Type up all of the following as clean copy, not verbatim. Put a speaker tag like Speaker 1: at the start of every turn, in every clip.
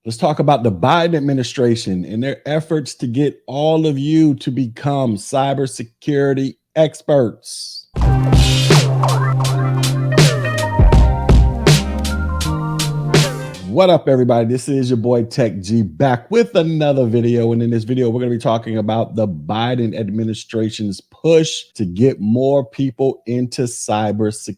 Speaker 1: Let's talk about the Biden administration and their efforts to get all of you to become cybersecurity experts. What up, everybody? This is your boy Tech G back with another video. And in this video, we're going to be talking about the Biden administration's push to get more people into cybersecurity.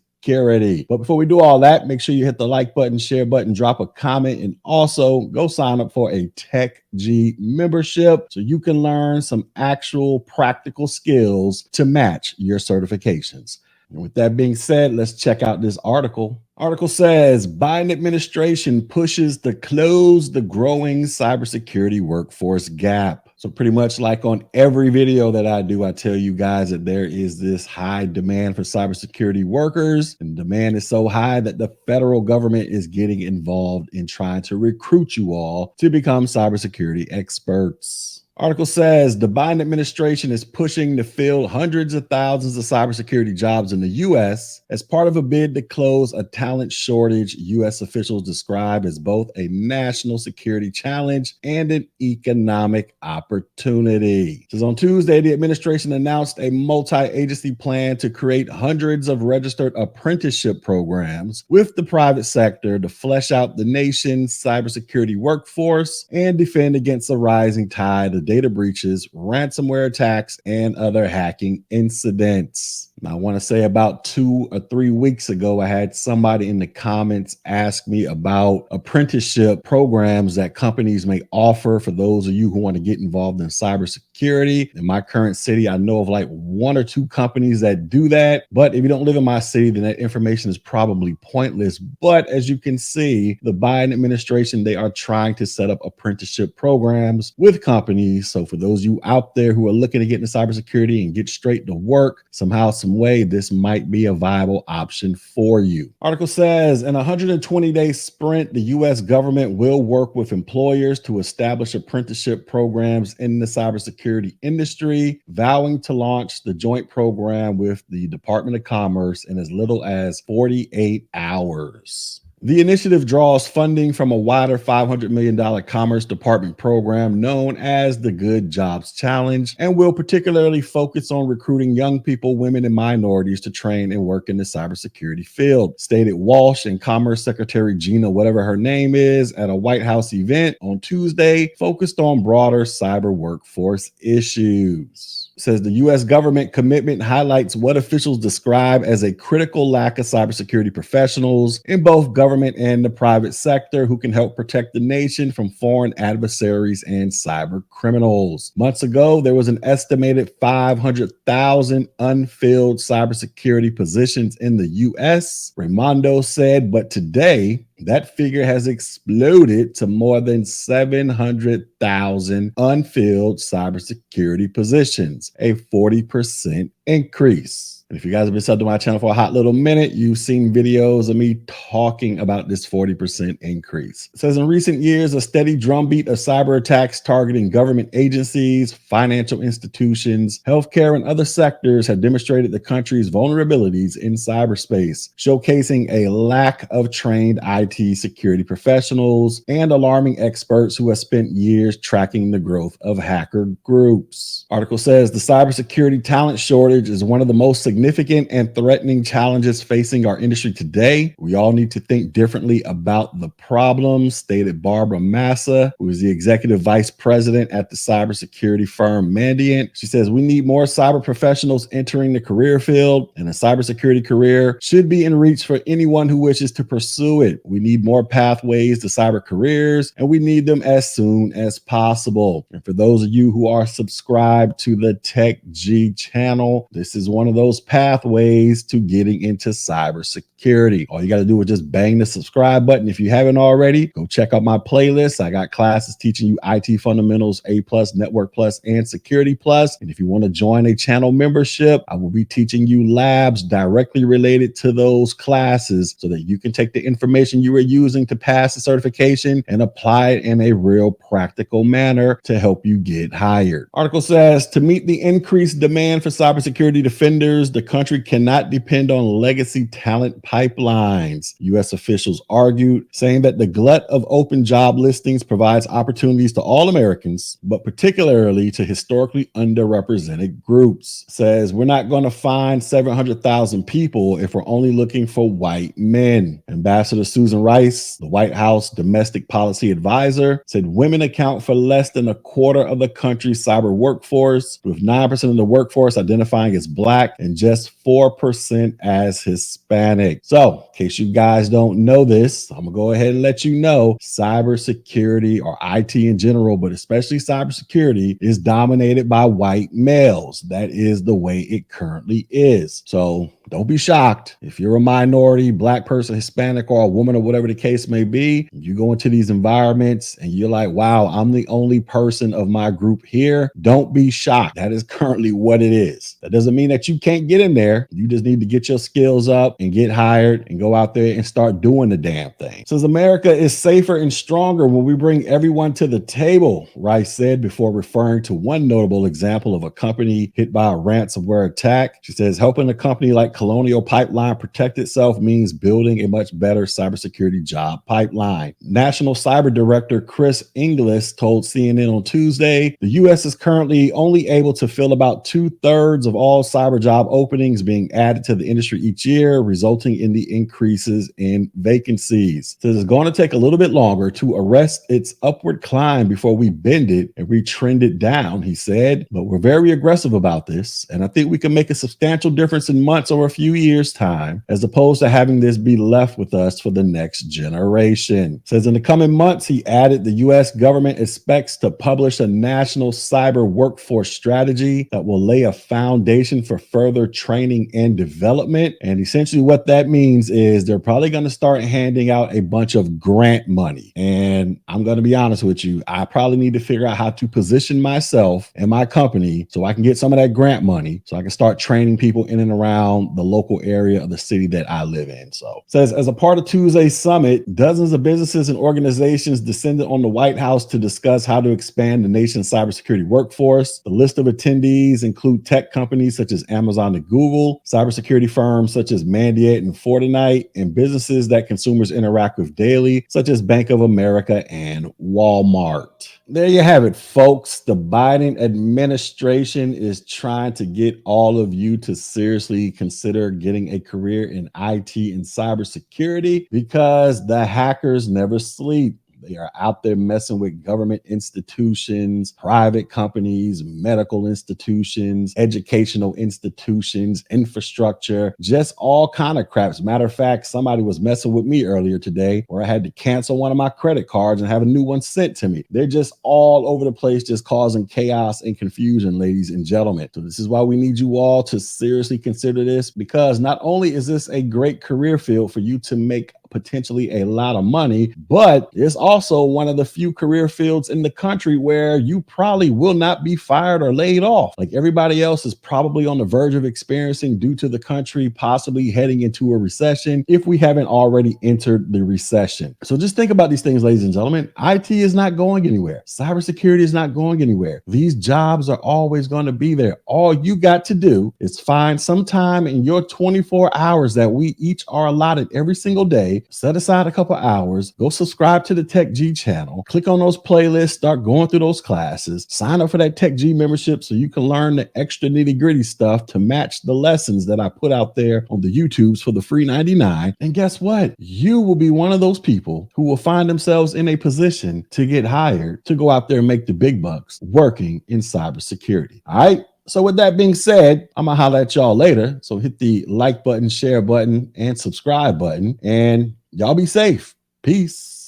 Speaker 1: But before we do all that, make sure you hit the like button, share button, drop a comment, and also go sign up for a Tech G membership so you can learn some actual practical skills to match your certifications. And with that being said, let's check out this article. Article says Biden administration pushes to close the growing cybersecurity workforce gap. So pretty much like on every video that I do, I tell you guys that there is this high demand for cybersecurity workers, and demand is so high that the federal government is getting involved in trying to recruit you all to become cybersecurity experts. Article says the Biden administration is pushing to fill hundreds of thousands of cybersecurity jobs in the U.S. as part of a bid to close a talent shortage U.S. officials describe as both a national security challenge and an economic opportunity. So on Tuesday, the administration announced a multi-agency plan to create hundreds of registered apprenticeship programs with the private sector to flesh out the nation's cybersecurity workforce and defend against a rising tide of data breaches, ransomware attacks, and other hacking incidents. Now, I want to say about 2 or 3 weeks ago, I had somebody in the comments ask me about apprenticeship programs that companies may offer for those of you who want to get involved in cybersecurity. In my current city, I know of like 1 or 2 companies that do that. But if you don't live in my city, then that information is probably pointless. But as you can see, the Biden administration, they are trying to set up apprenticeship programs with companies. So for those of you out there who are looking to get into cybersecurity and get straight to work, somehow, some way, this might be a viable option for you. Article says in a 120-day sprint, the U.S. government will work with employers to establish apprenticeship programs in the cybersecurity industry, vowing to launch the joint program with the Department of Commerce in as little as 48 hours. The initiative draws funding from a wider $500 million Commerce Department program known as the Good Jobs Challenge and will particularly focus on recruiting young people, women, and minorities to train and work in the cybersecurity field, stated Walsh and Commerce Secretary Gina, whatever her name is, at a White House event on Tuesday focused on broader cyber workforce issues. Says the U.S. government commitment highlights what officials describe as a critical lack of cybersecurity professionals in both government and the private sector who can help protect the nation from foreign adversaries and cyber criminals. Months ago, there was an estimated 500,000 unfilled cybersecurity positions in the U.S., Raimondo said, but today, that figure has exploded to more than 700,000 unfilled cybersecurity positions, a 40% increase. And if you guys have been subbed to my channel for a hot little minute, you've seen videos of me talking about this 40% increase. It says in recent years, a steady drumbeat of cyber attacks targeting government agencies, financial institutions, healthcare, and other sectors have demonstrated the country's vulnerabilities in cyberspace, showcasing a lack of trained IT security professionals and alarming experts who have spent years tracking the growth of hacker groups. Article says the cybersecurity talent shortage is one of the most significant and threatening challenges facing our industry today. We all need to think differently about the problems, stated Barbara Massa, who is the executive vice president at the cybersecurity firm Mandiant. She says we need more cyber professionals entering the career field, and a cybersecurity career should be in reach for anyone who wishes to pursue it. We need more pathways to cyber careers, and we need them as soon as possible. And for those of you who are subscribed to the Tech G channel, this is one of those pathways to getting into cybersecurity. All you got to do is just bang the subscribe button. If you haven't already, go check out my playlist. I got classes teaching you IT fundamentals, A+, Network Plus, and Security Plus. And if you want to join a channel membership, I will be teaching you labs directly related to those classes so that you can take the information you are using to pass the certification and apply it in a real practical manner to help you get hired. Article says to meet the increased demand for cybersecurity defenders, the the country cannot depend on legacy talent pipelines, U.S. officials argued, saying that the glut of open job listings provides opportunities to all Americans, but particularly to historically underrepresented groups. Says we're not going to find 700,000 people if we're only looking for white men. Ambassador Susan Rice, the White House domestic policy advisor, said women account for less than a quarter of the country's cyber workforce, with 9% of the workforce identifying as Black and just 4% as Hispanic. So, in case you guys don't know this, I'm going to go ahead and let you know cybersecurity, or IT in general, but especially cybersecurity, is dominated by white males. That is the way it currently is. So don't be shocked if you're a minority, Black person, Hispanic, or a woman, or whatever the case may be. You go into these environments and you're like, wow, I'm the only person of my group here. Don't be shocked. That is currently what it is. That doesn't mean that you can't get in there. You just need to get your skills up and get hired and go out there and start doing the damn thing. Says America is safer and stronger when we bring everyone to the table, Rice said, before referring to one notable example of a company hit by a ransomware attack. She says helping a company like Colonial Pipeline protect itself means building a much better cybersecurity job pipeline. National Cyber Director Chris Inglis told CNN on Tuesday, the U.S. is currently only able to fill about 2/3 of all cyber job openings being added to the industry each year, resulting in the increases in vacancies. So it's going to take a little bit longer to arrest its upward climb before we bend it and retrend it down, he said, but we're very aggressive about this, and I think we can make a substantial difference in months or a few years' time, as opposed to having this be left with us for the next generation. Says in the coming months, he added, the U.S. government expects to publish a national cyber workforce strategy that will lay a foundation for further training and development. And essentially what that means is they're probably going to start handing out a bunch of grant money. And I'm going to be honest with you, I probably need to figure out how to position myself and my company so I can get some of that grant money, so I can start training people in and around the local area of the city that I live in. So says as a part of Tuesday's summit, dozens of businesses and organizations descended on the White House to discuss how to expand the nation's cybersecurity workforce. The list of attendees include tech companies such as Amazon and Google, cybersecurity firms such as Mandiant and Fortinet, and businesses that consumers interact with daily, such as Bank of America and Walmart. There you have it, folks. The Biden administration is trying to get all of you to seriously consider getting a career in IT and cybersecurity, because the hackers never sleep. They are out there messing with government institutions, private companies, medical institutions, educational institutions, infrastructure, just all kind of crap. As a matter of fact, somebody was messing with me earlier today where I had to cancel one of my credit cards and have a new one sent to me. They're just all over the place, just causing chaos and confusion, ladies and gentlemen. So this is why we need you all to seriously consider this, because not only is this a great career field for you to make potentially a lot of money, but it's also one of the few career fields in the country where you probably will not be fired or laid off. Like everybody else is probably on the verge of experiencing due to the country possibly heading into a recession, if we haven't already entered the recession. So just think about these things, ladies and gentlemen. IT is not going anywhere. Cybersecurity is not going anywhere. These jobs are always going to be there. All you got to do is find some time in your 24 hours that we each are allotted every single day. Set aside a couple hours, go subscribe to the Tech G channel, click on those playlists, start going through those classes, sign up for that Tech G membership so you can learn the extra nitty gritty stuff to match the lessons that I put out there on the YouTubes for the free 99. And guess what? You will be one of those people who will find themselves in a position to get hired to go out there and make the big bucks working in cybersecurity. All right. So with that being said, I'm going to holler at y'all later. So hit the like button, share button, and subscribe button, and y'all be safe. Peace.